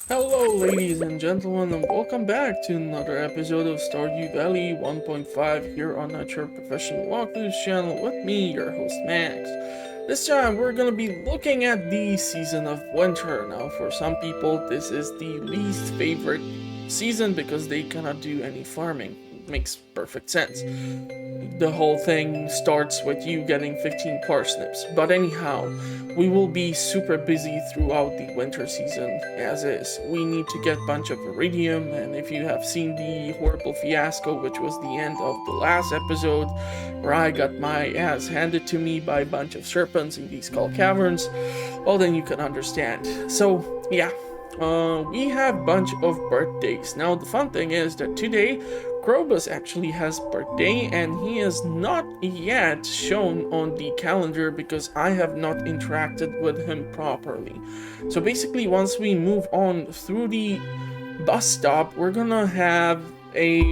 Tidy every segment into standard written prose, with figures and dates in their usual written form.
Hello, ladies and gentlemen, and welcome back to another episode of Stardew Valley 1.5 here on Not Your Professional Walkthroughs channel with me, your host Max. This time, we're gonna be looking at the season of winter. Now, for some people, this is the least favorite season because they cannot do any farming. It makes perfect sense. The whole thing starts with you getting 15 parsnips. But anyhow, we will be super busy throughout the winter season as is. We need to get a bunch of iridium, and if you have seen the horrible fiasco, which was the end of the last episode, where I got my ass handed to me by a bunch of serpents in these skull caverns, well then you can understand. So yeah, we have a bunch of birthdays. Now the fun thing is that today Krobus actually has birthday and he is not yet shown on the calendar because I have not interacted with him properly. So basically once we move on through the bus stop, we're gonna have a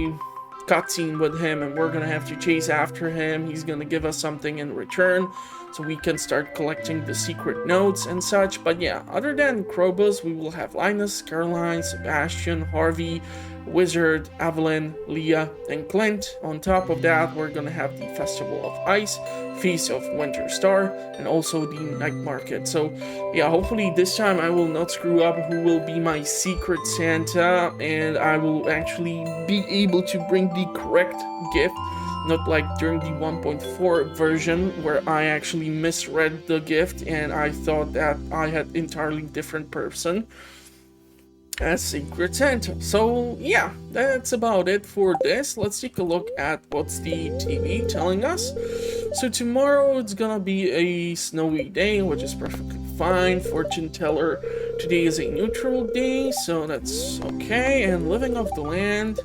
cutscene with him and we're gonna have to chase after him. He's gonna give us something in return so we can start collecting the secret notes and such. But yeah, other than Krobus, we will have Linus, Caroline, Sebastian, Harvey, Wizard, Evelyn, Leah, and Clint. On top of that, we're gonna have the Festival of Ice, Feast of Winter Star, and also the Night Market. So yeah, hopefully this time I will not screw up who will be my secret Santa, and I will actually be able to bring the correct gift. Not like during the 1.4 version where I actually misread the gift and I thought that I had entirely different person as Secret Santa. So yeah, that's about it for this. Let's take a look at what's the TV telling us. So tomorrow it's gonna be a snowy day, which is perfectly fine. Fortune teller today is a neutral day, so that's okay. And living off the land.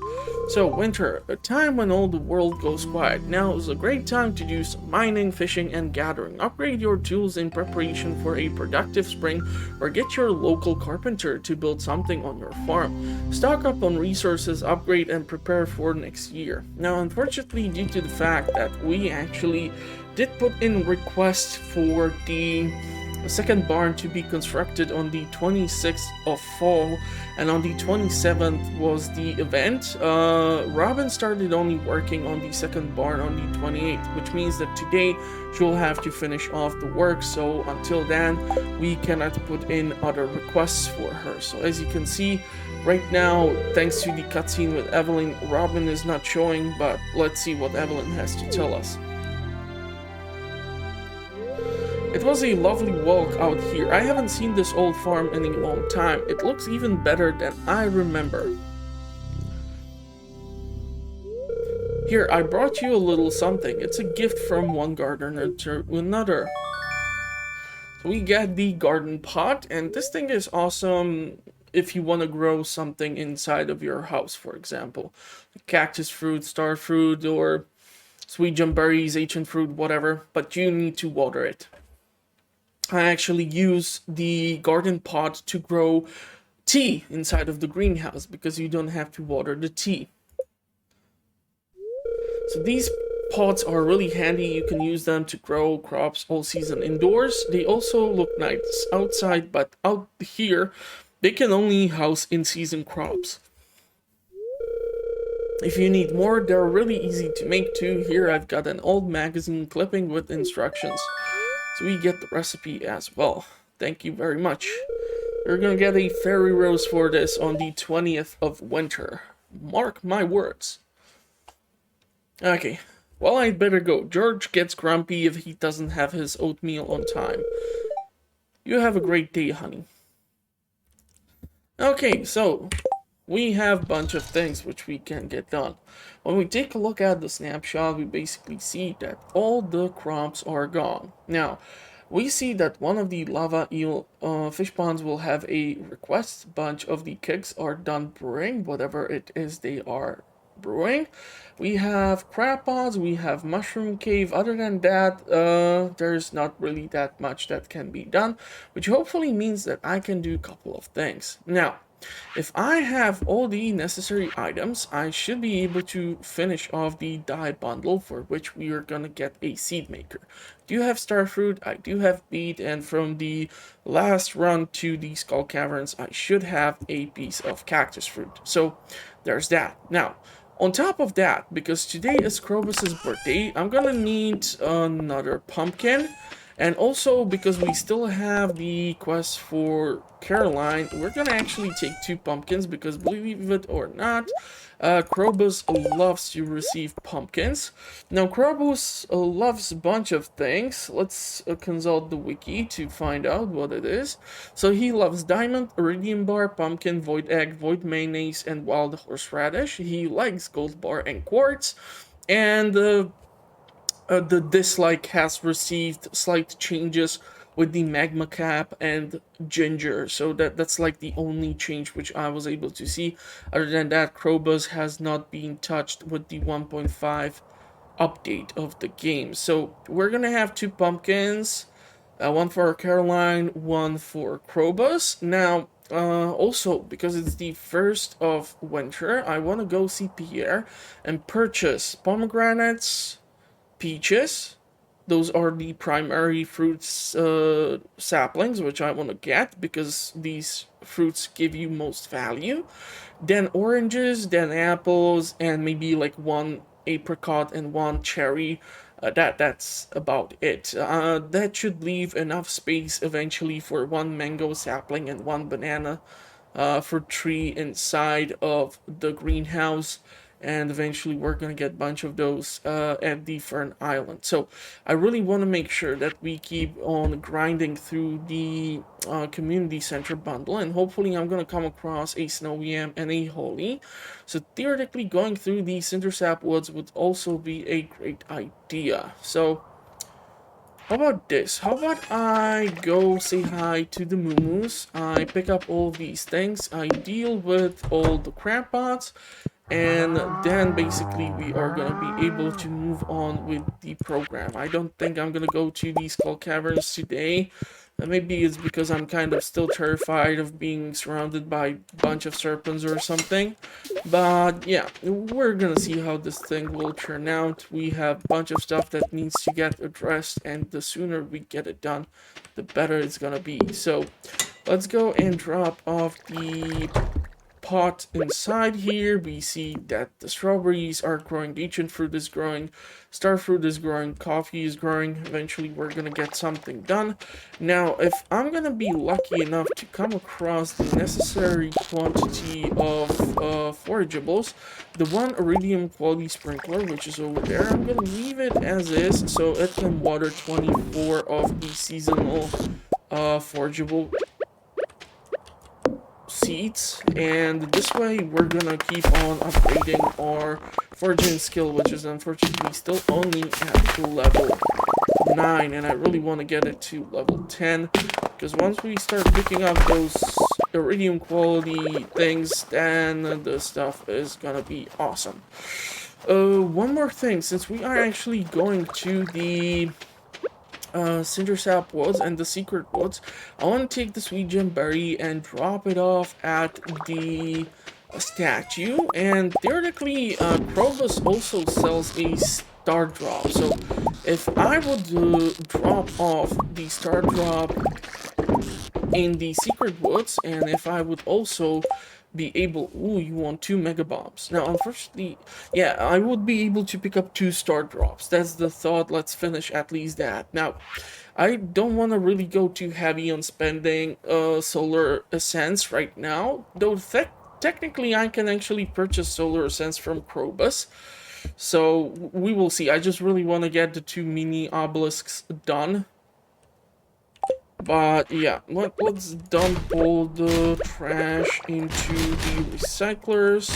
So winter, a time when all the world goes quiet. Now is a great time to do some mining, fishing, and gathering. Upgrade your tools in preparation for a productive spring, or get your local carpenter to build something on your farm. Stock up on resources, upgrade, and prepare for next year. Now, unfortunately, due to the fact that we actually did put in requests for the second barn to be constructed on the 26th of fall, and on the 27th was the event. Robin started only working on the second barn on the 28th, which means that today she'll have to finish off the work. So until then, we cannot put in other requests for her. So as you can see, right now, thanks to the cutscene with Evelyn, Robin is not showing, but let's see what Evelyn has to tell us. It was a lovely walk out here. I haven't seen this old farm in a long time. It looks even better than I remember. Here, I brought you a little something. It's a gift from one gardener to another. So we get the garden pot, and this thing is awesome if you want to grow something inside of your house, for example. Cactus fruit, star fruit, or sweet jam berries, ancient fruit, whatever. But you need to water it. I actually use the garden pot to grow tea inside of the greenhouse because you don't have to water the tea. So these pots are really handy. You can use them to grow crops all season indoors. They also look nice outside, but out here they can only house in-season crops. If you need more, they're really easy to make too. Here I've got an old magazine clipping with instructions. So we get the recipe as well. Thank you very much. You're gonna get a fairy rose for this on the 20th of winter. Mark my words. Okay, well I'd better go. George gets grumpy if he doesn't have his oatmeal on time. You have a great day, honey. Okay, so we have a bunch of things which we can get done. When we take a look at the snapshot, we basically see that all the crops are gone. Now, we see that one of the lava eel fish ponds will have a request. A bunch of the kegs are done brewing, whatever it is they are brewing. We have crab ponds, we have mushroom cave. Other than that, there's not really that much that can be done, which hopefully means that I can do a couple of things. Now, if I have all the necessary items, I should be able to finish off the dye bundle, for which we are gonna get a seed maker. I do have starfruit, I do have beet, and from the last run to the skull caverns, I should have a piece of cactus fruit. So there's that. Now, on top of that, because today is Krobus's birthday, I'm gonna need another pumpkin. And also, because we still have the quest for Caroline, we're gonna actually take 2 pumpkins, because believe it or not, Krobus loves to receive pumpkins. Now, Krobus loves a bunch of things. Let's consult the wiki to find out what it is. So he loves diamond, iridium bar, pumpkin, void egg, void mayonnaise, and wild horseradish. He likes gold bar and quartz. And the dislike has received slight changes with the magma cap and ginger, so that's like the only change which I was able to see. Other than that, Krobus has not been touched with the 1.5 update of the game. So we're gonna have 2 pumpkins, one for Caroline, one for Krobus. Now, also, because it's the first of winter, I want to go see Pierre and purchase pomegranates, peaches. Those are the primary fruits saplings which I want to get, because these fruits give you most value. Then oranges, then apples, and maybe like 1 apricot and 1 cherry. That's about it. That should leave enough space eventually for 1 mango sapling and 1 banana fruit tree inside of the greenhouse, and eventually we're gonna get a bunch of those at the Fern Island. So I really want to make sure that we keep on grinding through the community center bundle, and hopefully I'm gonna come across a snow yam and a holly. So theoretically, going through the cindersap woods would also be a great idea. So how about this? How about I go say hi to the Mumus, I pick up all these things, I deal with all the crab pots, and then basically we are gonna be able to move on with the program. I don't think I'm gonna go to the skull caverns today. Maybe it's because I'm kind of still terrified of being surrounded by a bunch of serpents or something. But yeah, we're gonna see how this thing will turn out. We have a bunch of stuff that needs to get addressed, and the sooner we get it done, the better it's gonna be. So let's go and drop off the pot inside here. We see that the strawberries are growing, the ancient fruit is growing, star fruit is growing, coffee is growing. Eventually we're gonna get something done. Now, if I'm gonna be lucky enough to come across the necessary quantity of forageables, the 1 iridium quality sprinkler, which is over there, I'm gonna leave it as is so it can water 24 of the seasonal forageable seeds, and this way we're gonna keep on upgrading our foraging skill, which is unfortunately still only at level 9, and I really want to get it to level 10, because once we start picking up those iridium quality things, then the stuff is gonna be awesome. One more thing, since we are actually going to the cindersap woods and the secret woods, I want to take the sweet gem berry and drop it off at the statue. And theoretically, Krobus also sells a star drop. So if I would drop off the star drop in the secret woods, and if I would also be able... Ooh, you want 2 mega bombs. Now, unfortunately, yeah, I would be able to pick up 2 star drops. That's the thought. Let's finish at least that. Now, I don't want to really go too heavy on spending solar essence right now, though technically I can actually purchase solar essence from Krobus. So we will see. I just really want to get the 2 mini obelisks done. But yeah, let's dump all the trash into the recyclers,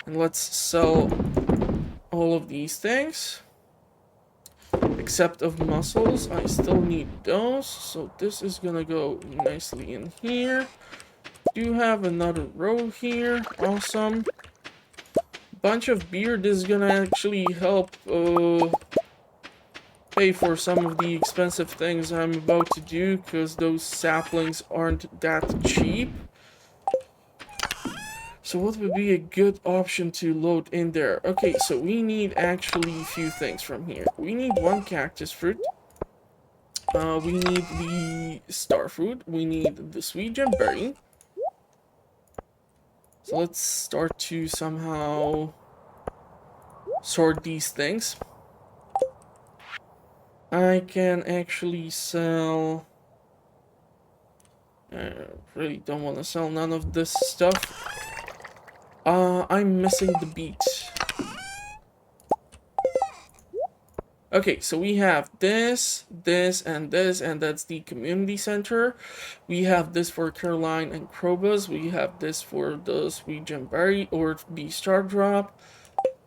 and let's sell all of these things, except of mussels. I still need those, so this is gonna go nicely in here. Do have another row here, awesome. Bunch of beer. This is gonna actually help pay for some of the expensive things I'm about to do, because those saplings aren't that cheap. So what would be a good option to load in there? Okay, so we need actually a few things from here. We need one cactus fruit. We need the star fruit. We need the sweet gem berry. So let's start to somehow sort these things. I can actually sell... I really don't want to sell none of this stuff. I'm missing the beet. Okay, so we have this, and that's the community center. We have this for Caroline and Krobus. We have this for the sweet gem berry or the star drop.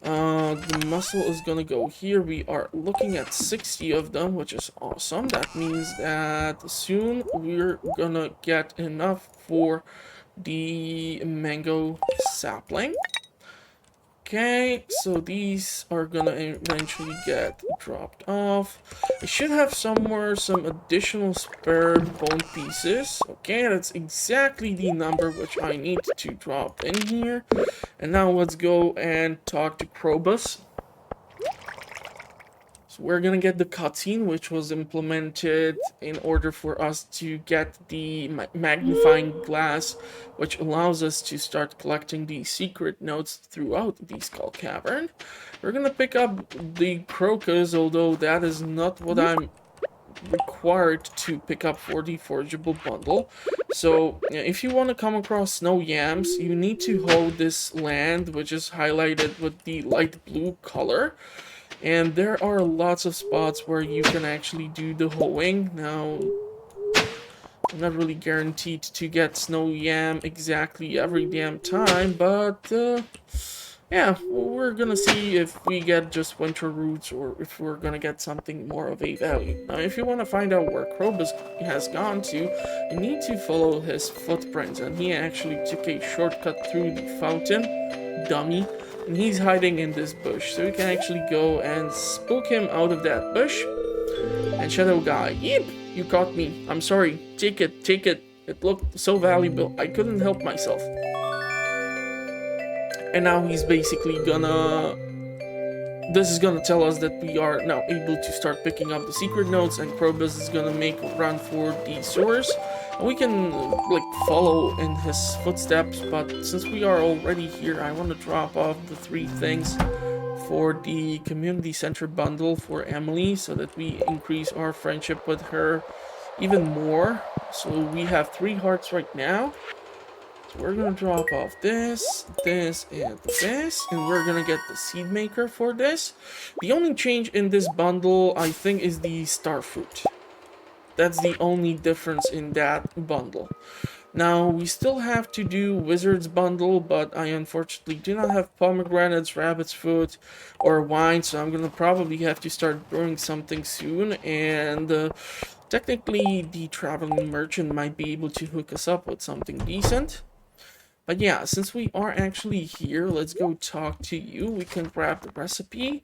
The mussel is gonna go here. We are looking at 60 of them, which is awesome. That means that soon we're gonna get enough for the mango sapling. Okay, so these are gonna eventually get dropped off. I should have somewhere some additional spare bone pieces. Okay, that's exactly the number which I need to drop in here. And now let's go and talk to Krobus. So we're gonna get the cutscene, which was implemented in order for us to get the magnifying glass, which allows us to start collecting the secret notes throughout the Skull Cavern. We're gonna pick up the crocus, although that is not what I'm required to pick up for the forageable bundle. So if you want to come across snow yams, you need to hoe this land, which is highlighted with the light blue color. And there are lots of spots where you can actually do the hoeing. Now, I'm not really guaranteed to get snow yam exactly every damn time, but yeah, we're gonna see if we get just winter roots or if we're gonna get something more of a value. Now, if you want to find out where Krobus has gone to, you need to follow his footprints, and he actually took a shortcut through the fountain, dummy. And he's hiding in this bush, so we can actually go and spook him out of that bush. And Shadow Guy, yep, you caught me. I'm sorry. Take it, take it. It looked so valuable. I couldn't help myself. And now he's basically gonna... This is gonna tell us that we are now able to start picking up the secret notes, and Krobus is gonna make a run for the sewers. And we can, like, follow in his footsteps, but since we are already here, I want to drop off the 3 things for the community center bundle for Emily, so that we increase our friendship with her even more. So we have 3 hearts right now. So we're gonna drop off this, this, and this, and we're gonna get the seed maker for this. The only change in this bundle, I think, is the star fruit. That's the only difference in that bundle. Now, we still have to do Wizard's bundle, but I unfortunately do not have pomegranates, rabbit's foot, or wine, so I'm gonna probably have to start brewing something soon, and technically the traveling merchant might be able to hook us up with something decent. But yeah, since we are actually here, let's go talk to you. We can grab the recipe,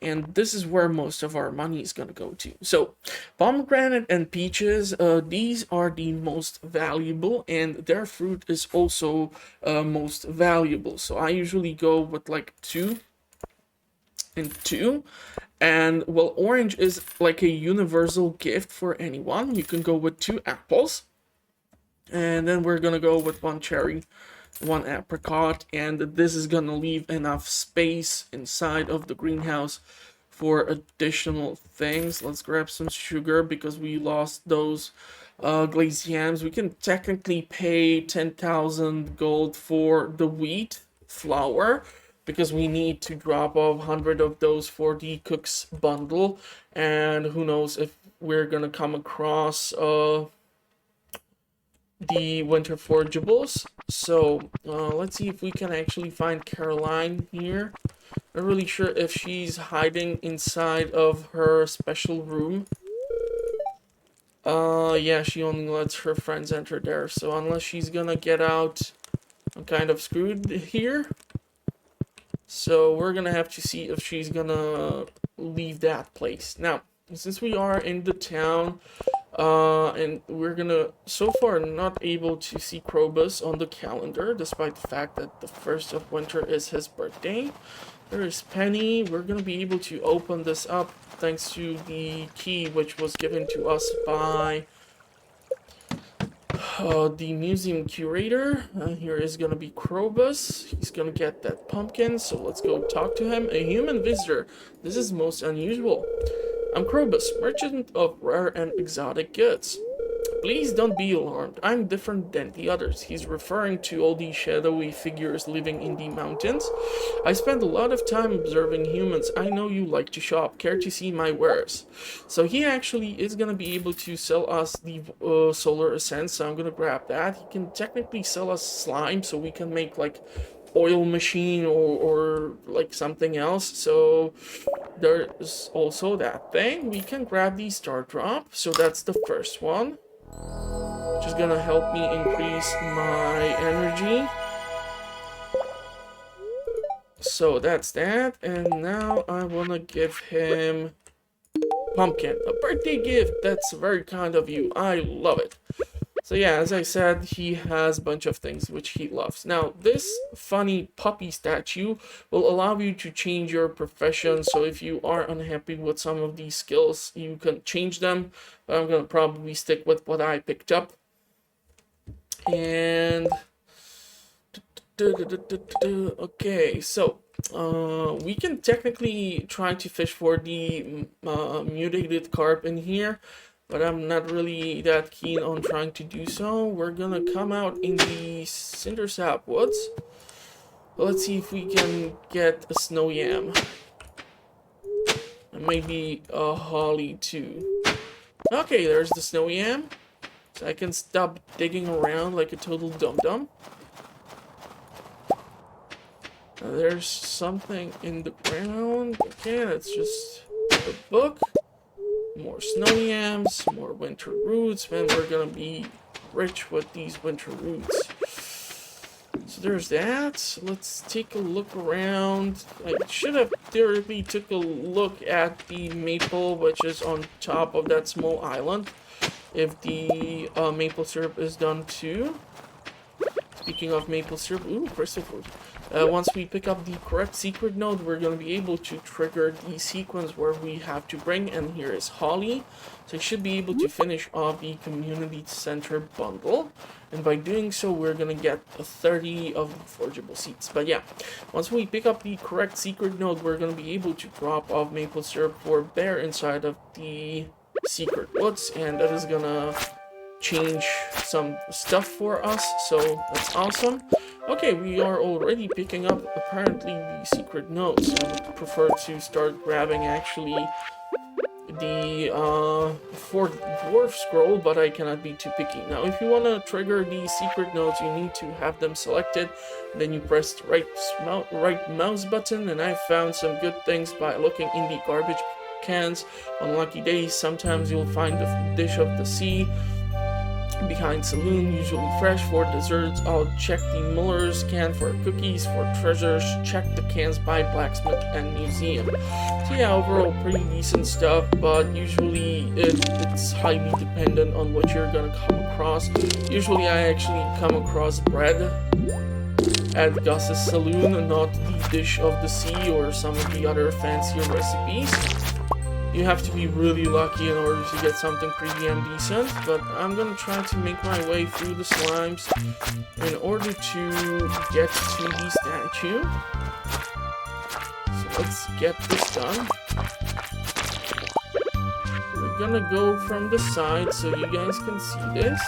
and this is where most of our money is gonna go to. So, pomegranate and peaches, these are the most valuable, and their fruit is also most valuable. So I usually go with like 2 and 2. And well, orange is like a universal gift for anyone. You can go with 2 apples, and then we're gonna go with 1 cherry, 1 apricot, and this is gonna leave enough space inside of the greenhouse for additional things. Let's grab some sugar because we lost those glazed yams. We can technically pay 10,000 gold for the wheat flour because we need to drop off 100 of those for the cook's bundle, and who knows if we're gonna come across the winter forageables. So let's see if we can actually find Caroline here. Not really sure if she's hiding inside of her special room. Yeah, she only lets her friends enter there, so unless she's gonna get out, I'm kind of screwed here. So we're gonna have to see if she's gonna leave that place. Now, since we are in the town, And we're gonna, so far, not able to see Krobus on the calendar, despite the fact that the 1st of winter is his birthday. There is Penny. We're gonna be able to open this up thanks to the key which was given to us by the museum curator. Here is gonna be Krobus. He's gonna get that pumpkin, so let's go talk to him. A human visitor. This is most unusual. I'm Krobus, merchant of rare and exotic goods. Please don't be alarmed. I'm different than the others. He's referring to all these shadowy figures living in the mountains. I spend a lot of time observing humans. I know you like to shop. Care to see my wares? So he actually is going to be able to sell us the solar essence. So I'm going to grab that. He can technically sell us slime, so we can make like oil machine or like something else. So there's also that thing. We can grab the star drop. So that's the first one, which is gonna help me increase my energy. So that's that, and now I wanna give him pumpkin, a birthday gift. That's very kind of you. I love it. So yeah, as I said, he has a bunch of things which he loves. Now, this funny puppy statue will allow you to change your profession. So if you are unhappy with some of these skills, you can change them. But I'm going to probably stick with what I picked up. And okay, so we can technically try to fish for the mutated carp in here, but I'm not really that keen on trying to do so. We're gonna come out in the cindersap woods. Let's see if we can get a snow yam. And maybe a holly too. Okay, there's the snow yam. So I can stop digging around like a total dum-dum. There's something in the ground. Okay, that's just a book. More snow yams, more winter roots. Man, we're gonna be rich with these winter roots. So there's that. Let's take a look around. I should have theoretically took a look at the maple, which is on top of that small island. If the maple syrup is done too. Speaking of maple syrup, ooh, crystal fruit. Once we pick up the correct secret node, we're going to be able to trigger the sequence where we have to bring, and here is Holly. So I should be able to finish off the community center bundle. And by doing so, we're going to get a 30 of forageable seeds. But yeah, once we pick up the correct secret node, we're going to be able to drop off maple syrup for bear inside of the secret woods. And that is going to change some stuff for us, so that's awesome. Okay, we are already picking up apparently the secret nodes. I would prefer to start grabbing actually the 4th dwarf scroll, but I cannot be too picky. Now, if you want to trigger the secret nodes, you need to have them selected. Then you press the right mouse button, and I found some good things by looking in the garbage cans. On lucky days, sometimes you'll find the dish of the sea behind saloon, usually fresh. For desserts, I'll check the Muller's can. For cookies, for treasures, check the cans by blacksmith and museum. So yeah, overall pretty decent stuff, but usually it's highly dependent on what you're gonna come across. Usually I actually come across bread at Gus's saloon and not the dish of the sea or some of the other fancier recipes. You have to be really lucky in order to get something pretty damn decent, but I'm gonna try to make my way through the slimes in order to get to the statue. So let's get this done. We're gonna go from the side so you guys can see this.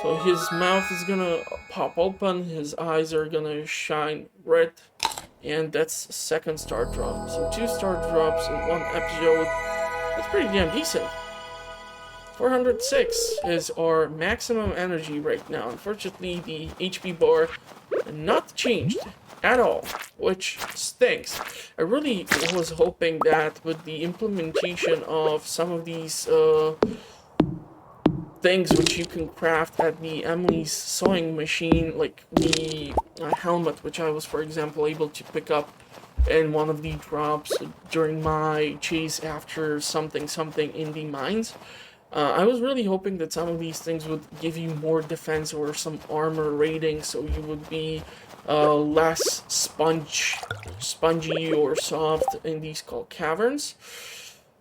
So his mouth is gonna pop open, his eyes are gonna shine red. And that's a second star drop. So 2 star drops in one episode. That's pretty damn decent. 406 is our maximum energy right now. Unfortunately, the HP bar not changed at all, which stinks. I really was hoping that with the implementation of some of these things which you can craft at the Emily's sewing machine, like the helmet, which I was, for example, able to pick up in one of the drops during my chase after something in the mines. I was really hoping that some of these things would give you more defense or some armor rating, so you would be less spongy or soft in these called caverns.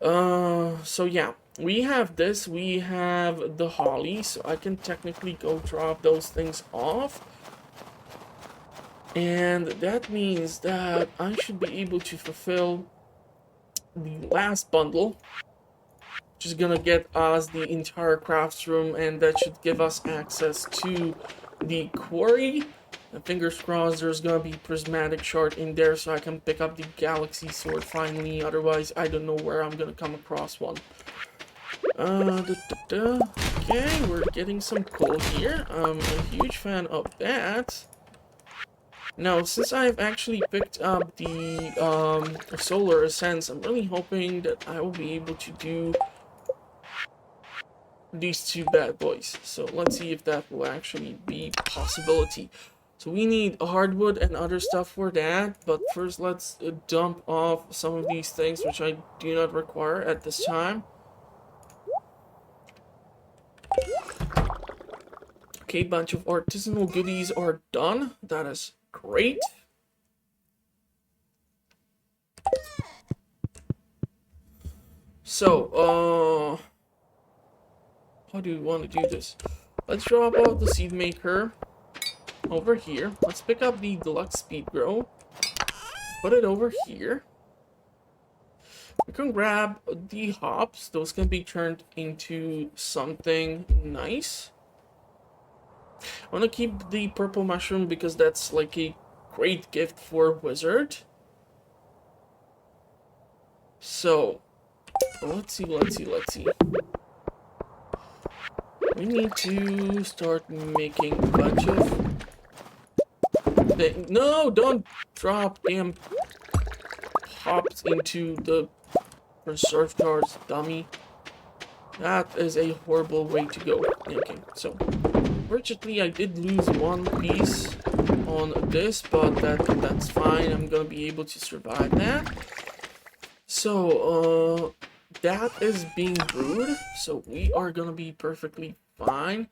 So yeah, we have this, we have the holly, so I can technically go drop those things off. And that means that I should be able to fulfill the last bundle, which is gonna get us the entire crafts room, and that should give us access to the quarry. And fingers crossed there's gonna be prismatic shard in there so I can pick up the galaxy sword finally, otherwise I don't know where I'm gonna come across one. Okay, we're getting some coal here. I'm a huge fan of that. Now, since I've actually picked up the solar essence, I'm really hoping that I will be able to do these two bad boys. So let's see if that will actually be a possibility. So we need hardwood and other stuff for that, but first let's dump off some of these things which I do not require at this time. Okay, bunch of artisanal goodies are done. That is great. So, how do we want to do this? Let's drop out the seed maker over here. Let's pick up the deluxe speed grow. Put it over here. We can grab the hops. Those can be turned into something nice. I want to keep the purple mushroom because that's like a great gift for a wizard. So, let's see. We need to start making a bunch of things. No, don't drop damn hops into the reserve jars, dummy. That is a horrible way to go. Okay, so fortunately I did lose one piece on this, but that's fine. I'm gonna be able to survive that. So that is being brewed, so we are gonna be perfectly fine.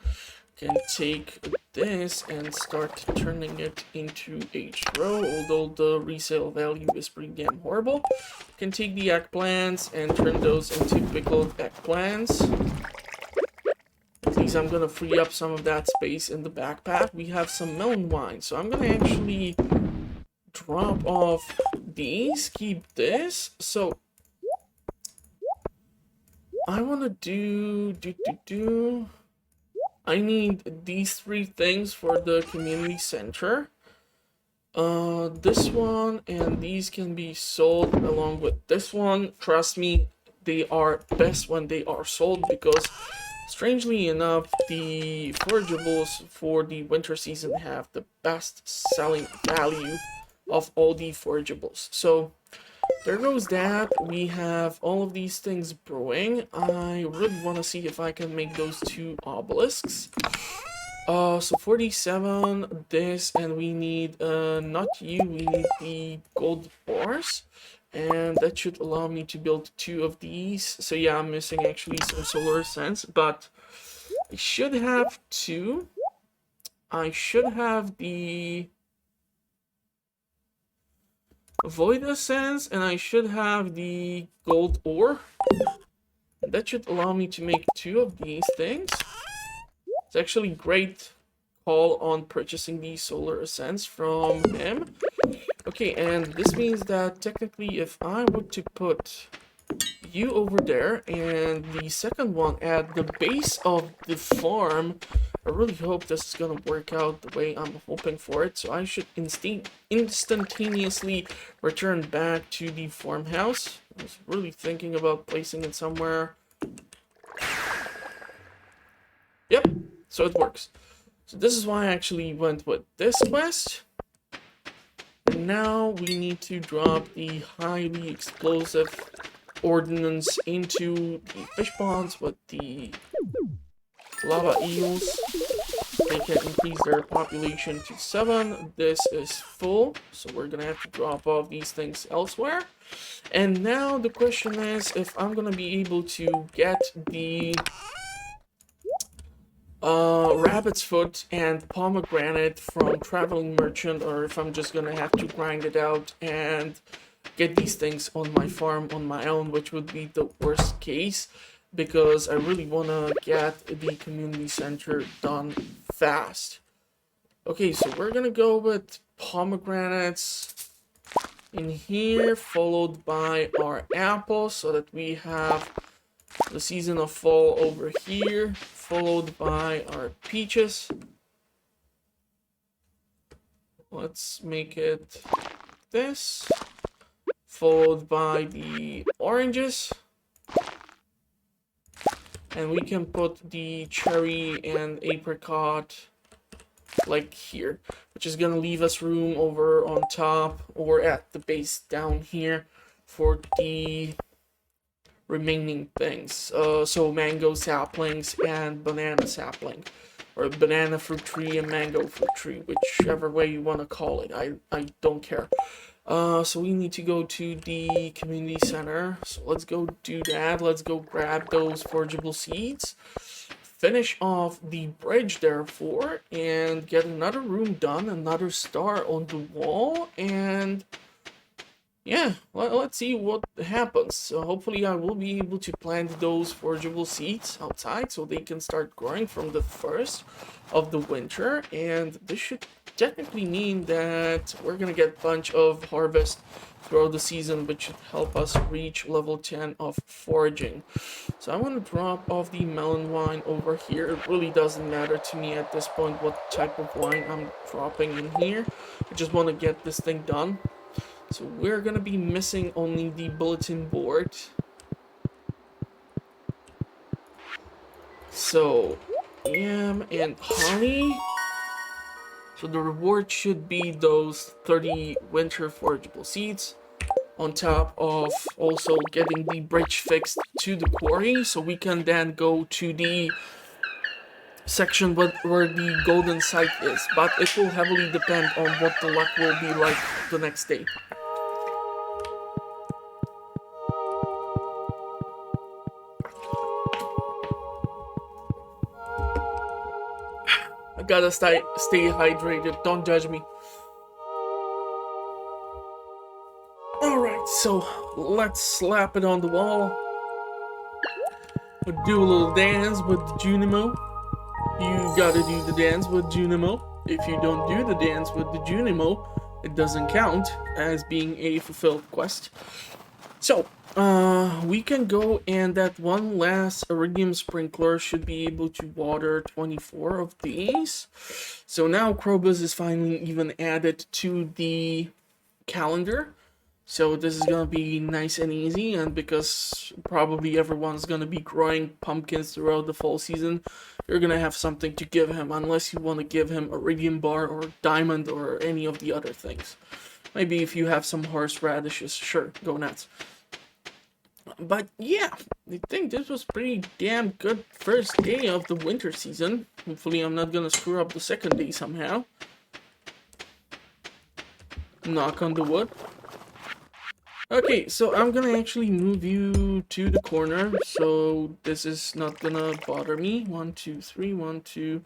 Can take this and start turning it into H-row, although the resale value is pretty damn horrible. Can take the eggplants and turn those into pickled eggplants. At least I'm gonna free up some of that space in the backpack. We have some melon wine, so I'm gonna actually drop off these, keep this. So I wanna do I need these three things for the community center. This one and these can be sold along with this one. Trust me, they are best when they are sold because strangely enough, the forageables for the winter season have the best selling value of all the forageables. So there goes that. We have all of these things brewing. I really want to see if I can make those two obelisks. So 47, this, and we need, not you, we need the gold bars. And that should allow me to build two of these. So yeah, I'm missing actually some solar essence, but I should have two. I should have the void essence, and I should have the gold ore. That should allow me to make two of these things. It's actually great call on purchasing the solar essence from him. Okay, and this means that technically if I were to put you over there and the second one at the base of the farm, I really hope this is gonna work out the way I'm hoping for it. So I should instantaneously return back to the farmhouse. I was really thinking about placing it somewhere. Yep, so it works. So this is why I actually went with this quest. And now we need to drop the highly explosive ordnance into the fish ponds with the lava eels. they can increase their population to 7. This is full, so we're gonna have to drop off these things elsewhere. And now the question is if I'm gonna be able to get the rabbit's foot and pomegranate from traveling merchant, or if I'm just gonna have to grind it out and get these things on my farm on my own, which would be the worst case, because I really want to get the community center done fast. Okay, so we're gonna go with pomegranates in here, followed by our apples, so that we have the season of fall over here, followed by our peaches. Let's make it this, followed by the oranges. And we can put the cherry and apricot like here, which is gonna leave us room over on top or at the base down here for the remaining things. So mango saplings and banana sapling, or banana fruit tree and mango fruit tree, whichever way you want to call it. I don't care. So we need to go to the community center. So let's go do that. Let's go grab those forageable seeds. Finish off the bridge, therefore, and get another room done, another star on the wall, and yeah, let's see what happens. So hopefully I will be able to plant those forageable seeds outside so they can start growing from the first of the winter, and this should technically mean that we're gonna get a bunch of harvest throughout the season, which should help us reach level 10 of foraging. So I want to drop off the melon wine over here. It really doesn't matter to me at this point what type of wine I'm dropping in here. I just want to get this thing done. So we're gonna be missing only the bulletin board. So yam and honey. So the reward should be those 30 winter forageable seeds, on top of also getting the bridge fixed to the quarry, so we can then go to the section where the golden site is. But it will heavily depend on what the luck will be like the next day. I gotta stay hydrated, don't judge me. Alright, so let's slap it on the wall. We'll do a little dance with the Junimo. You gotta do the dance with Junimo. If you don't do the dance with the Junimo, it doesn't count as being a fulfilled quest. So, we can go, and that one last iridium sprinkler should be able to water 24 of these. So now Krobus is finally even added to the calendar. So this is gonna be nice and easy, and because probably everyone's gonna be growing pumpkins throughout the fall season, you're gonna have something to give him, unless you want to give him iridium bar or diamond or any of the other things. Maybe if you have some horseradishes, sure, go nuts. But yeah, I think this was pretty damn good first day of the winter season. Hopefully I'm not gonna screw up the second day somehow. Knock on the wood. Okay, so I'm gonna actually move you to the corner, so this is not gonna bother me. 1, 2, 3, 1, 2,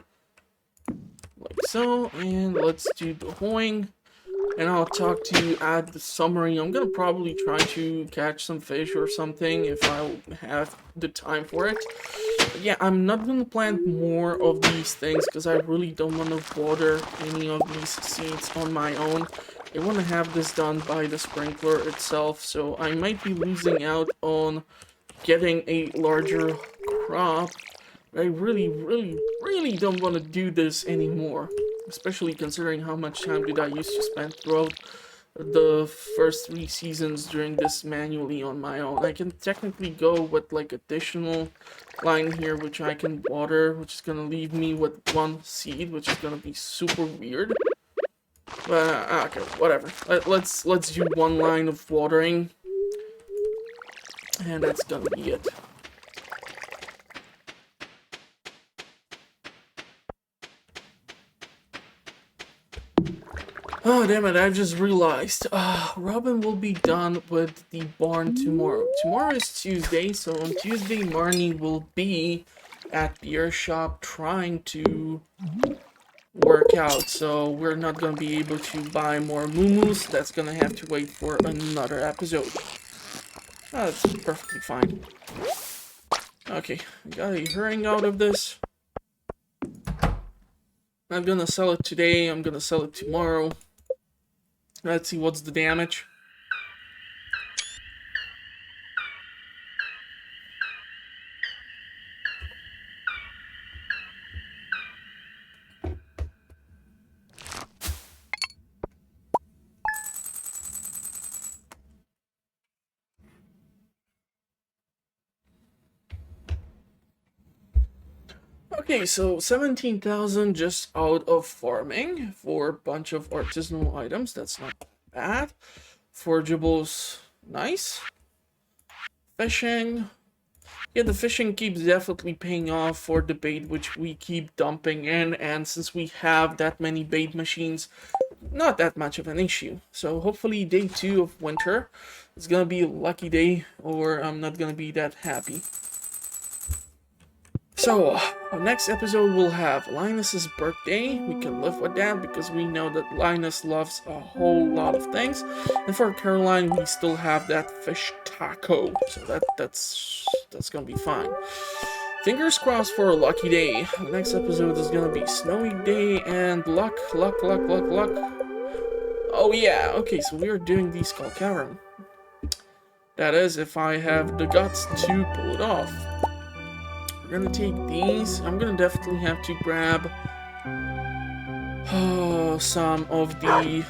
like so, and let's do the hoing. And I'll talk to you at the summary. I'm gonna probably try to catch some fish or something if I have the time for it. But yeah, I'm not gonna plant more of these things because I really don't want to water any of these seeds on my own. I want to have this done by the sprinkler itself, so I might be losing out on getting a larger crop. I really don't want to do this anymore, especially considering how much time did I used to spend throughout the first 3 seasons doing this manually on my own. I can technically go with like additional line here, which I can water, which is gonna leave me with 1 seed, which is gonna be super weird. But okay, whatever. Let's do 1 line of watering, and that's gonna be it. Oh, damn it, I just realized. Robin will be done with the barn tomorrow. Tomorrow is Tuesday, so on Tuesday, Marnie will be at the air shop trying to work out. So we're not gonna be able to buy more Mumus. That's gonna have to wait for another episode. That's perfectly fine. Okay, got a hurrying out of this. I'm gonna sell it today, I'm gonna sell it tomorrow. Let's see what's the damage. Okay, so 17,000 just out of farming for a bunch of artisanal items. That's not bad. Forageables, nice. Fishing. Yeah, the fishing keeps definitely paying off for the bait which we keep dumping in, and since we have that many bait machines, not that much of an issue. So hopefully day 2 of winter is gonna be a lucky day, or I'm not gonna be that happy. So, next episode we'll have Linus's birthday. We can live with that because we know that Linus loves a whole lot of things. And for Caroline, we still have that fish taco. So that's gonna be fine. Fingers crossed for a lucky day. The next episode is gonna be snowy day and luck. Oh yeah, okay, so we are doing the Skull Cavern. That is, if I have the guts to pull it off. We're gonna take these. I'm gonna definitely have to grab some of the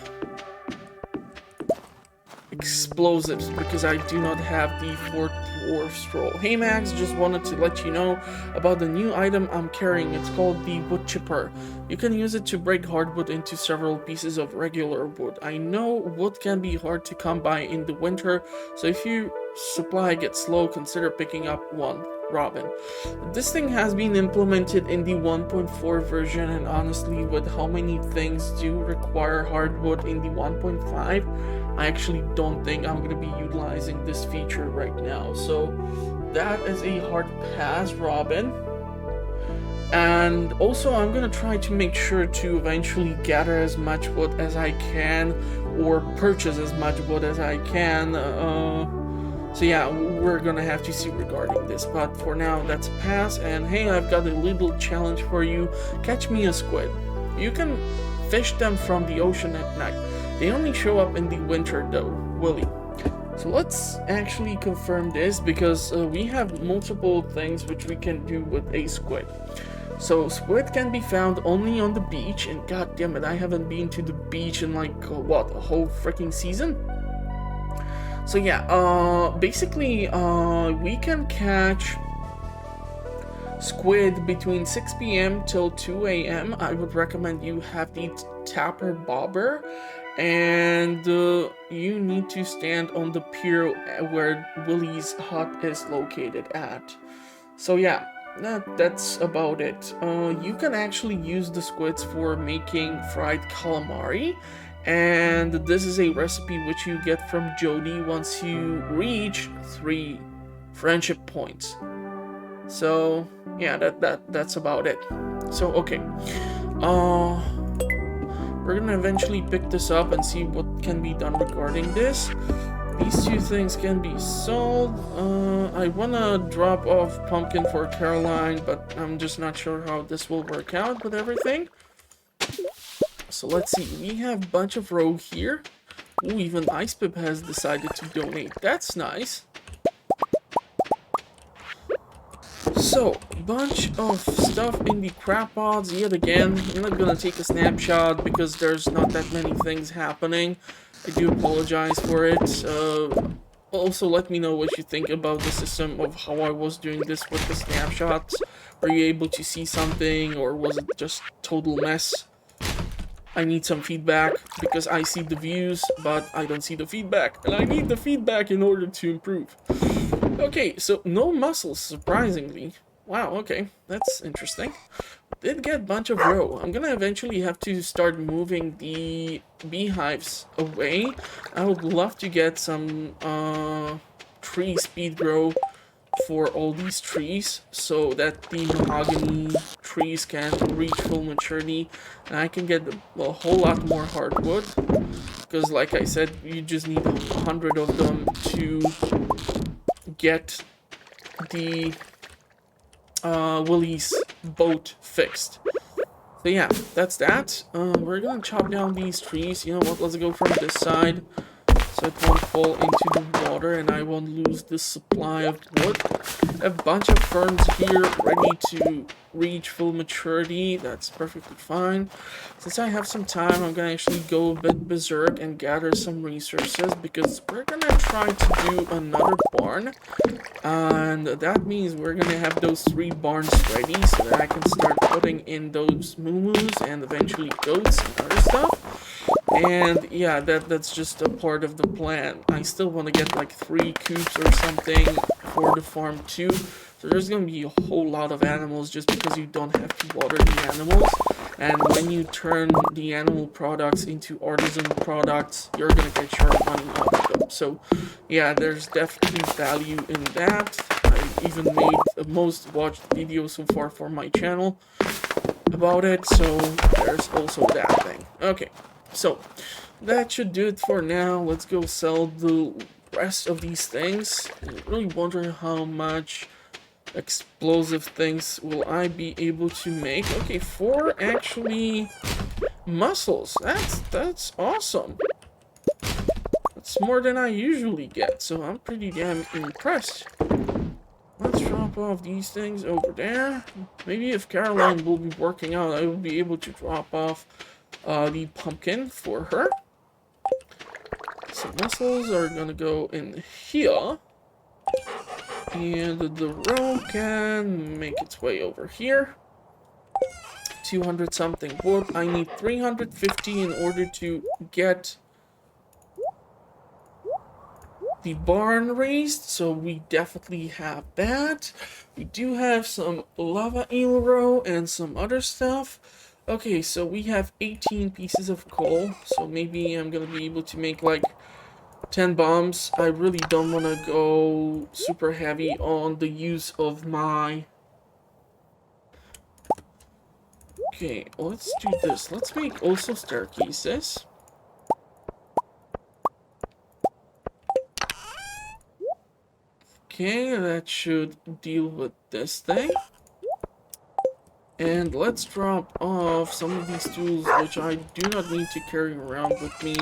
explosives because I do not have the 4th dwarf scroll. Hey Max, just wanted to let you know about the new item I'm carrying. It's called the wood chipper. You can use it to break hardwood into several pieces of regular wood. I know wood can be hard to come by in the winter, so if your supply gets low, consider picking up one. Robin. This thing has been implemented in the 1.4 version, and honestly, with how many things do require hardwood in the 1.5, I actually don't think I'm going to be utilizing this feature right now. So that is a hard pass, Robin. And also, I'm going to try to make sure to eventually gather as much wood as I can, or purchase as much wood as I can. So yeah, we're gonna have to see regarding this, but for now, that's a pass. And hey, I've got a little challenge for you. Catch me a squid. You can fish them from the ocean at night. They only show up in the winter though, Willie. So let's actually confirm this, because we have multiple things which we can do with a squid. So squid can be found only on the beach, and god damn it, I haven't been to the beach in like, what, a whole freaking season? So yeah, basically, we can catch squid between 6 p.m. till 2 a.m. I would recommend you have the tapper bobber, and you need to stand on the pier where Willie's hut is located at. So yeah, that's about it. You can actually use the squids for making fried calamari. And this is a recipe which you get from Jody once you reach 3 friendship points. So yeah, that's about it. So okay, we're gonna eventually pick this up and see what can be done regarding this. These 2 things can be sold. I wanna drop off pumpkin for Caroline, but I'm just not sure how this will work out with everything. So let's see, we have a bunch of roe here. Ooh, even Ice Pip has decided to donate. That's nice. So, bunch of stuff in the crab pods yet again. I'm not gonna take a snapshot because there's not that many things happening. I do apologize for it. Also, let me know what you think about the system of how I was doing this with the snapshots. Were you able to see something, or was it just total mess? I need some feedback because I see the views, but I don't see the feedback. And I need the feedback in order to improve. Okay, so no mussels, surprisingly. Wow, okay, that's interesting. Did get a bunch of row. I'm gonna eventually have to start moving the beehives away. I would love to get some tree speed grow for all these trees so that the mahogany trees can reach full maturity and I can get a whole lot more hardwood, because like I said, you just need 100 of them to get the Willie's boat fixed. So yeah, that's that. We're gonna chop down these trees. You know what, let's go from this side so it won't fall into the water and I won't lose this supply of wood. A bunch of ferns here ready to reach full maturity. That's perfectly fine. Since I have some time, I'm gonna actually go a bit berserk and gather some resources because we're gonna try to do another barn. And that means we're gonna have those 3 barns ready so that I can start putting in those moo-moos and eventually goats and other stuff. And yeah, that's just a part of the plan. I still want to get like 3 coops or something for the farm too. So there's going to be a whole lot of animals just because you don't have to water the animals. And when you turn the animal products into artisan products, you're going to get your money out of them. So yeah, there's definitely value in that. I even made the most watched video so far for my channel about it. So there's also that thing. Okay. So, that should do it for now. Let's go sell the rest of these things. I'm really wondering how much explosive things will I be able to make. Okay, 4 actually mussels. That's awesome. That's more than I usually get, so I'm pretty damn impressed. Let's drop off these things over there. Maybe if Caroline will be working out, I will be able to drop off the pumpkin for her. Some mussels are gonna go in here. And the row can make its way over here. 200 something wood. I need 350 in order to get the barn raised, so we definitely have that. We do have some lava eel row and some other stuff. Okay, so we have 18 pieces of coal, so maybe I'm gonna be able to make like 10 bombs. I really don't want to go super heavy on the use of my... Okay, let's do this. Let's make also staircases. Okay, that should deal with this thing. And let's drop off some of these tools which I do not need to carry around with me.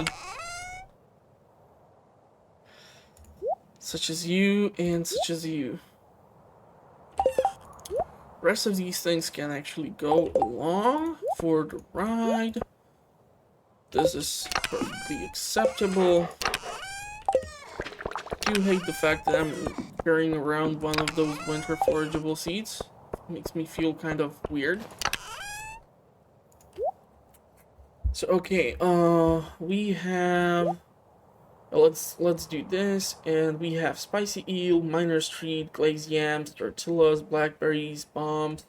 Such as you and such as you. Rest of these things can actually go along for the ride. This is perfectly acceptable. I do hate the fact that I'm carrying around one of those winter forageable seeds. Makes me feel kind of weird. So okay, we have let's do this, and we have spicy eel, miner's treat, glazed yams, tortillas, blackberries, bombs.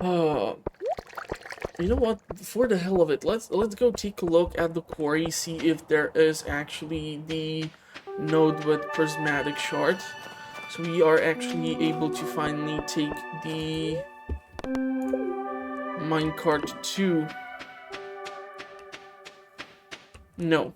You know what? For the hell of it, let's go take a look at the quarry, see if there is actually the node with prismatic shard. So we are actually able to finally take the minecart to... No.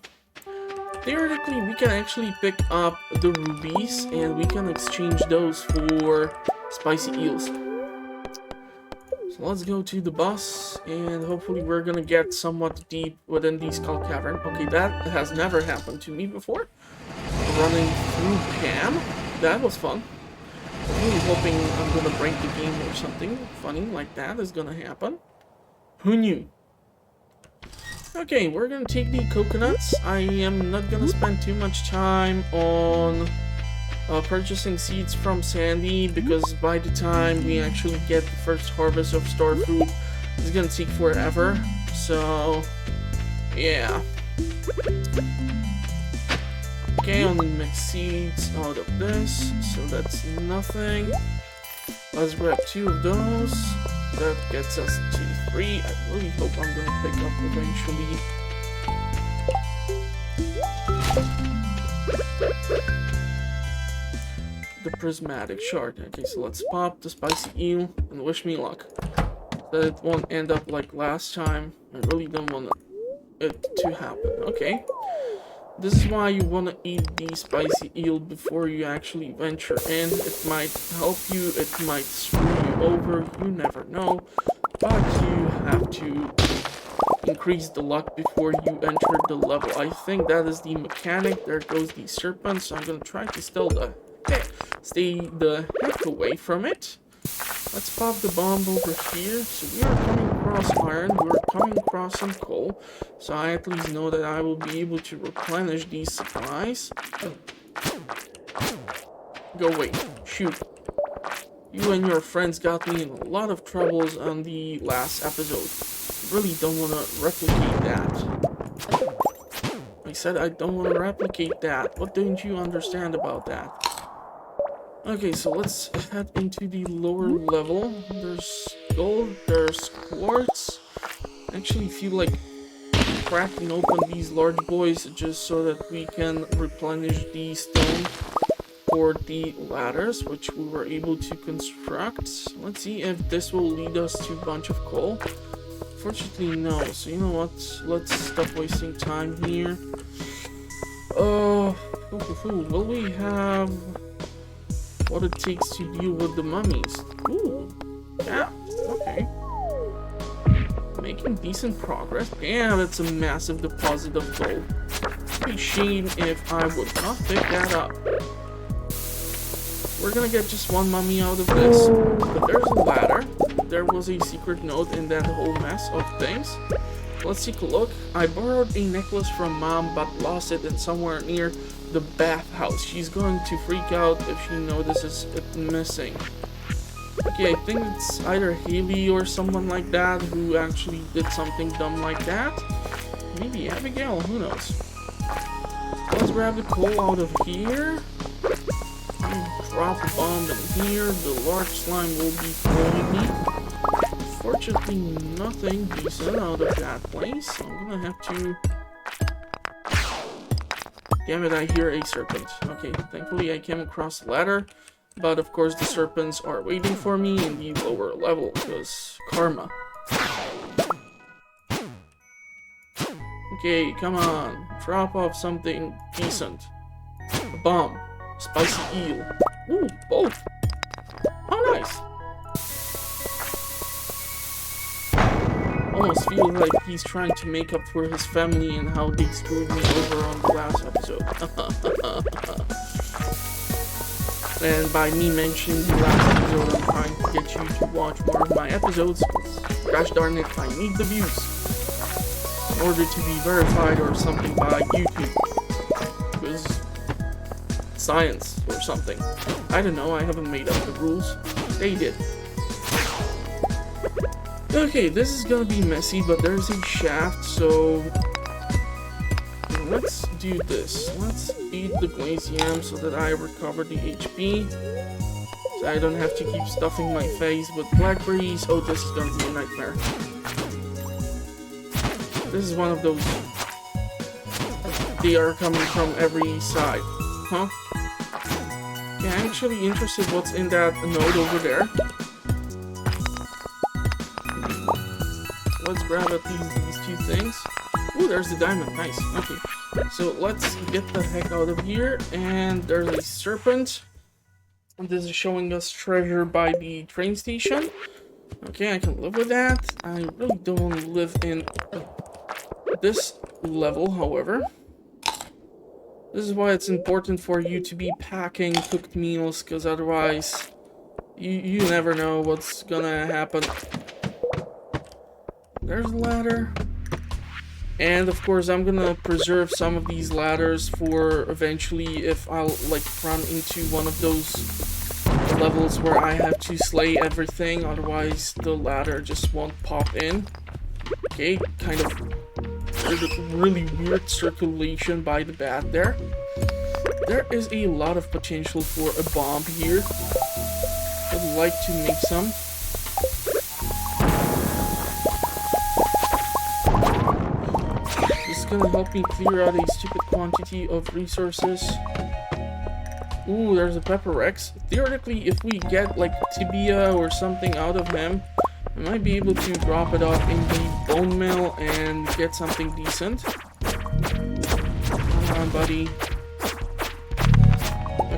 Theoretically, we can actually pick up the rubies and we can exchange those for spicy eels. So let's go to the boss and hopefully we're gonna get somewhat deep within the skull cavern. Okay, that has never happened to me before. Running through Pam. That was fun. I'm really hoping I'm gonna break the game or something funny like that is gonna happen. Who knew? Okay, we're gonna take the coconuts. I am not gonna spend too much time on purchasing seeds from Sandy, because by the time we actually get the first harvest of star fruit, it's gonna take forever. So, yeah. Okay, only mix seeds out of this, so that's nothing. Let's grab 2 of those. That gets us to 3. I really hope I'm gonna pick up eventually. The prismatic shard. Okay, so let's pop the spicy eel and wish me luck. That it won't end up like last time. I really don't want it to happen. Okay. This is why you want to eat the spicy eel before you actually venture in. It might help you, it might screw you over, you never know. But you have to increase the luck before you enter the level. I think that is the mechanic. There goes the serpent, so I'm going to try to stay the heck away from it. Let's pop the bomb over here. So we are coming across iron, we're coming across some coal. So I at least know that I will be able to replenish these supplies. Go away. Shoot. You and your friends got me in a lot of troubles on the last episode. Really don't want to replicate that. I said I don't want to replicate that. What don't you understand about that? Okay, so let's head into the lower level. There's gold, there's quartz. I actually feel like cracking open these large boys just so that we can replenish the stone for the ladders, which we were able to construct. Let's see if this will lead us to a bunch of coal. Fortunately, no. So you know what? Let's stop wasting time here. Will we have what it takes to deal with the mummies? Ooh, yeah, okay. Making decent progress. Damn, that's a massive deposit of gold. It'd be a shame if I would not pick that up. We're gonna get just one mummy out of this, but there's a ladder. There was a secret note in that whole mess of things. Let's take a look. I borrowed a necklace from Mom, but lost it somewhere near the bathhouse. She's going to freak out if she notices it missing. Okay, I think it's either Haley or someone like that who actually did something dumb like that. Maybe Abigail, who knows. Let's grab the coal out of here. Drop a bomb in here. The large slime will be following me. Fortunately, nothing decent out of that place. So I'm gonna have to... Damn it, I hear a serpent. Okay, thankfully I came across the ladder. But of course the serpents are waiting for me in the lower level, because karma. Okay, come on. Drop off something decent. A bomb. Spicy eel. Ooh, both. How nice. Almost feels like he's trying to make up for his family and how they screwed me over on the last episode. And by me mentioning the last episode, I'm trying to get you to watch more of my episodes. Gosh darn it, I need the views in order to be verified or something by YouTube. Because science or something. I don't know, I haven't made up the rules. They did. Okay, this is gonna be messy, but there's a shaft, so let's do this. Let's eat the glazed yam so that I recover the HP. So I don't have to keep stuffing my face with blackberries. Oh, this is gonna be a nightmare. This is one of those. They are coming from every side. Huh? Yeah, I'm actually interested what's in that node over there. Let's grab at least these 2 things. Ooh, there's the diamond. Nice. Okay. So let's get the heck out of here. And there's a serpent. And this is showing us treasure by the train station. Okay, I can live with that. I really don't want to live in this level, however. This is why it's important for you to be packing cooked meals, because otherwise you never know what's gonna happen. There's a ladder. And of course I'm gonna preserve some of these ladders for eventually if I'll like run into one of those levels where I have to slay everything, otherwise the ladder just won't pop in. Okay, kind of really weird circulation by the bat there. There is a lot of potential for a bomb here. Good like to make some. This is gonna help me clear out a stupid quantity of resources. Ooh, there's a Pepper Rex. Theoretically, if we get like tibia or something out of him, I might be able to drop it off in the bone mill and get something decent. Come on, buddy.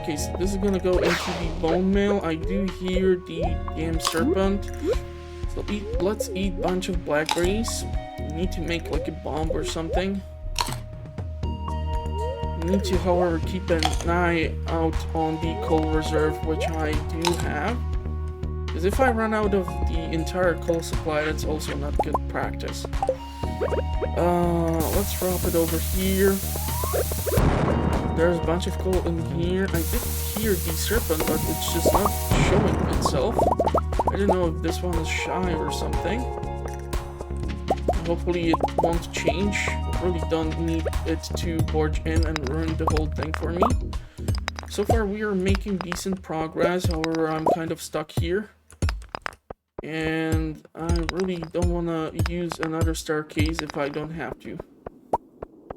Okay, so this is gonna go into the bone mill. I do hear the damn serpent. So let's eat a bunch of blackberries. We need to make like a bomb or something. We need to, however, keep an eye out on the coal reserve, which I do have. Because if I run out of the entire coal supply, that's also not good practice. Let's drop it over here. There's a bunch of coal in here. I did hear the serpent, but it's just not showing itself. I don't know if this one is shy or something. Hopefully it won't change. I really don't need it to barge in and ruin the whole thing for me. So far we are making decent progress, however I'm kind of stuck here. And I really don't want to use another staircase if I don't have to.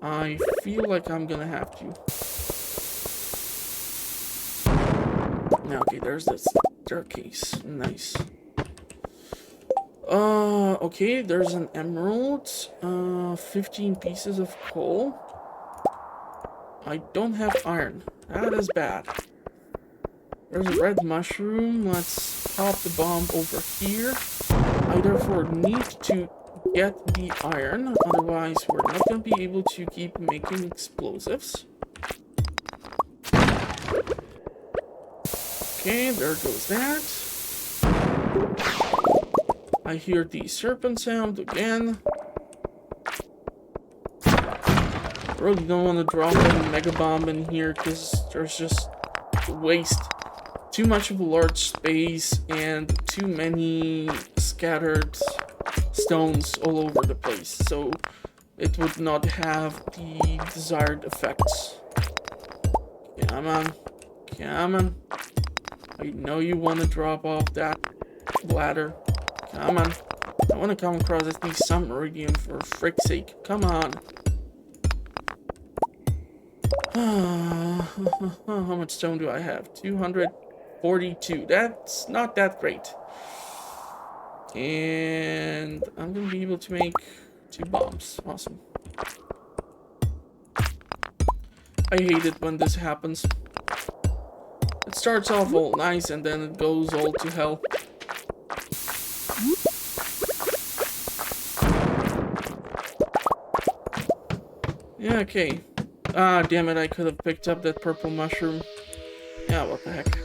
I feel like I'm gonna have to. Okay, there's that staircase. Nice. Okay, there's an emerald. 15 pieces of coal. I don't have iron. That is bad. There's a red mushroom. Let's pop the bomb over here. I therefore need to get the iron, otherwise we're not going to be able to keep making explosives. Okay, there goes that. I hear the serpent sound again. Really don't want to drop a mega bomb in here because there's just waste. Too much of a large space and too many scattered stones all over the place, so it would not have the desired effects. Come on. Come on. I know you want to drop off that ladder. Come on. I want to come across at least some iridium for frick's sake. Come on. How much stone do I have? 242. That's not that great. And I'm going to be able to make 2 bombs. Awesome. I hate it when this happens. It starts off all nice and then it goes all to hell. Yeah, okay. Ah, damn it, I could have picked up that purple mushroom. Yeah, what the heck.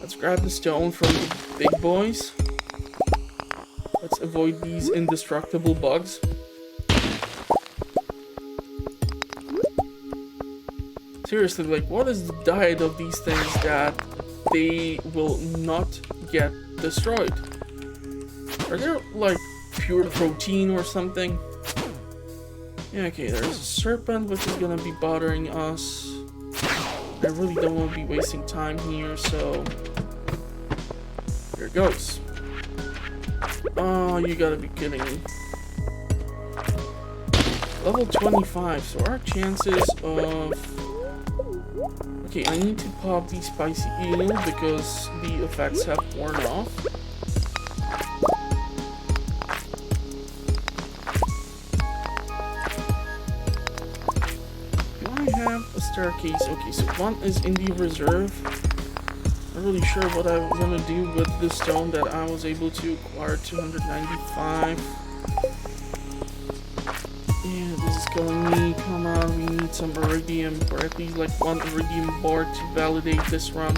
Let's grab the stone from the big boys. Let's avoid these indestructible bugs. Seriously, like, what is the diet of these things that they will not get destroyed? Are there, like, pure protein or something? Yeah, okay, there's a serpent which is gonna be bothering us. I really don't want to be wasting time here, so... here it goes. Oh, you gotta be kidding me. Level 25, so our chances of... okay, I need to pop the spicy eel because the effects have worn off. Do I have a staircase? Okay, so one is in the reserve. Not really sure what I'm gonna do with the stone that I was able to acquire. 295. Yeah, this is killing me. Come on, we need some iridium, or at least like 1 iridium bar to validate this run.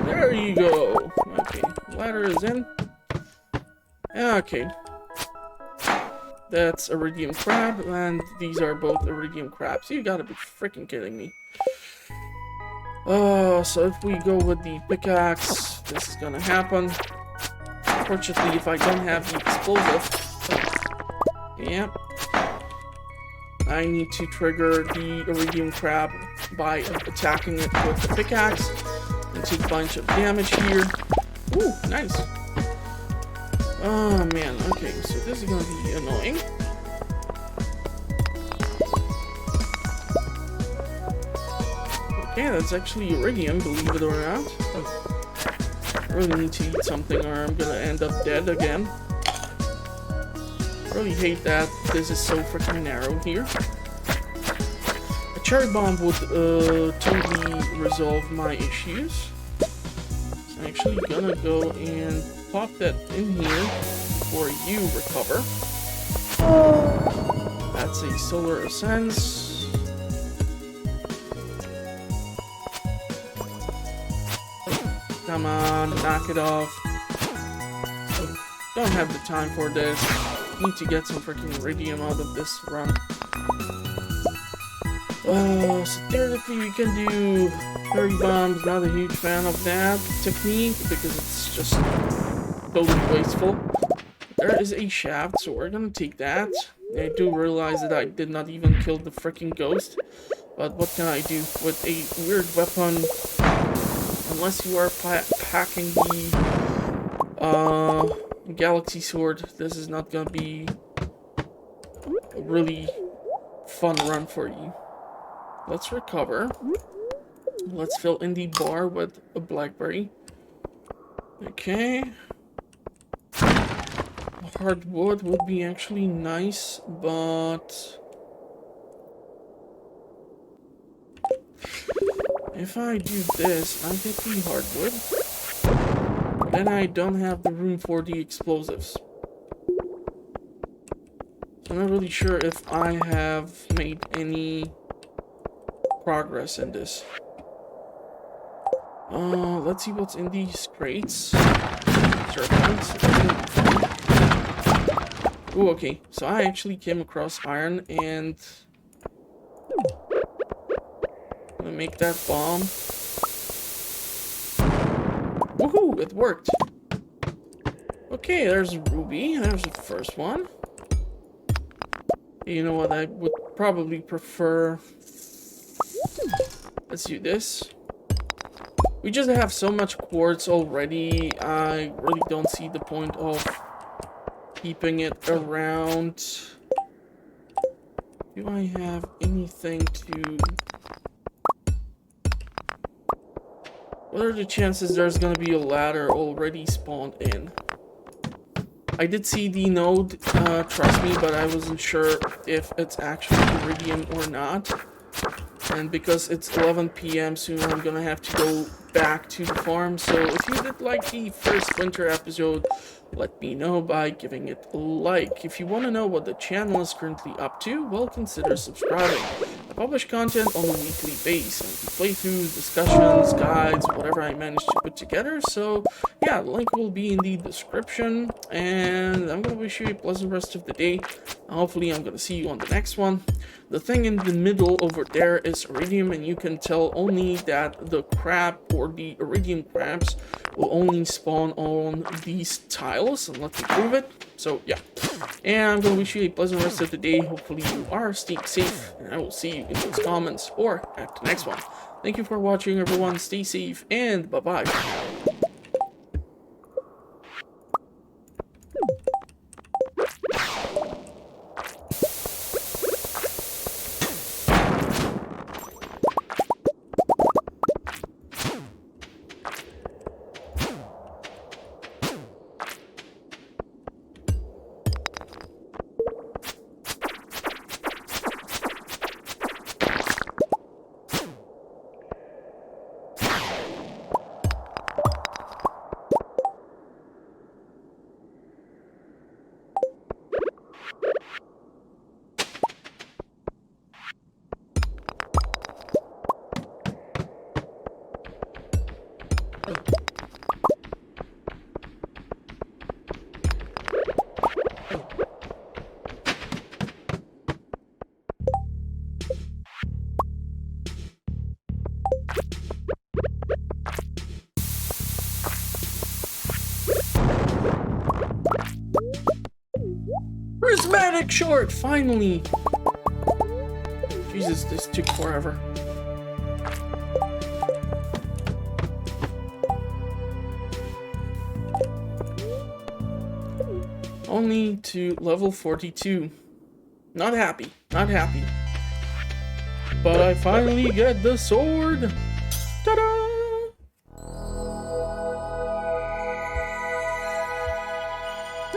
There you go. Okay, ladder is in. Okay. That's Iridium Crab, and these are both Iridium Crabs. You gotta be freaking kidding me. So if we go with the pickaxe, this is gonna happen. Unfortunately, if I don't have the explosive... yeah. I need to trigger the Iridium Crab by attacking it with the pickaxe and take a bunch of damage here. Ooh, nice. Oh man, okay, so this is gonna be annoying. Okay, that's actually iridium, believe it or not. I really need to eat something or I'm gonna end up dead again. I really hate that this is so freaking narrow here. A cherry bomb would totally resolve my issues. So I'm actually gonna go and pop that in here before you recover. That's a solar essence. Come on, knock it off. Don't have the time for this. Need to get some freaking iridium out of this run. So theoretically we can do cherry bombs. Not a huge fan of that technique because it's just totally wasteful. There is a shaft, so we're gonna take that. I do realize that I did not even kill the freaking ghost, but what can I do with a weird weapon? Unless you are packing the Galaxy Sword, this is not gonna be a really fun run for you. Let's recover. Let's fill in the bar with a blackberry. Okay. Hardwood would be actually nice, but if I do this, I get the hardwood. Then I don't have the room for the explosives. I'm not really sure if I have made any progress in this. Let's see what's in these crates. Oh, okay. So I actually came across iron and I'm gonna make that bomb. Woohoo! It worked. Okay, there's a ruby. There's the first one. You know what? I would probably prefer. Let's do this. We just have so much quartz already. I really don't see the point of keeping it around. Do I have anything to... What are the chances there's gonna be a ladder already spawned in? I did see the node, trust me, but I wasn't sure if it's actually iridium or not. And because it's 11 PM soon, I'm gonna have to go back to the farm. So if you did like the first winter episode, let me know by giving it a like. If you want to know what the channel is currently up to, well, consider subscribing. I publish content on a weekly basis, playthroughs, discussions, guides, whatever I manage to put together. So yeah, the link will be in the description, and I'm gonna wish you a pleasant rest of the day. Hopefully I'm gonna see you on the next one. The thing in the middle over there is iridium, and you can tell only that the crab or the iridium crabs will only spawn on these tiles, and let me prove it. So yeah, and I'm gonna wish you a pleasant rest of the day. Hopefully you are staying safe, and I will see you in those comments or at the next one. Thank you for watching, everyone. Stay safe, and bye-bye. Prismatic short, finally! Jesus, this took forever. Only to level 42. Not happy. Not happy. But I finally get the sword. Ta-da!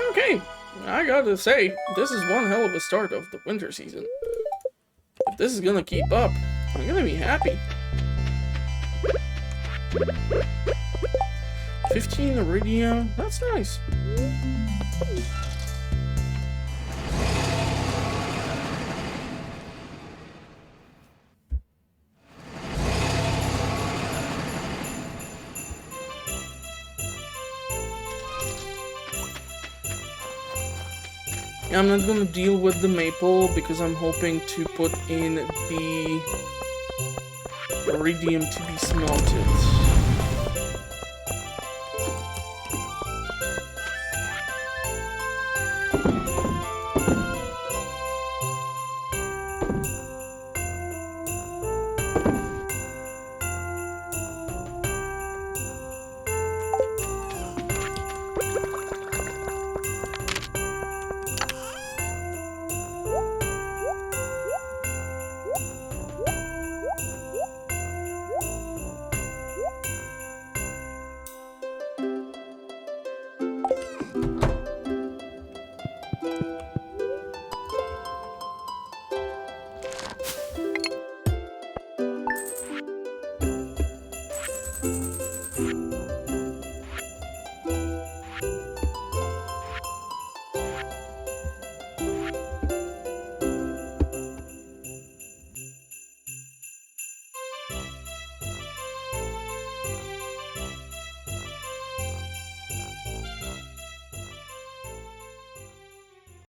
Okay, I gotta say, this is one hell of a start of the winter season. If this is gonna keep up, I'm gonna be happy. 15 Iridium, that's nice. I'm not gonna deal with the maple because I'm hoping to put in the iridium to be smelted.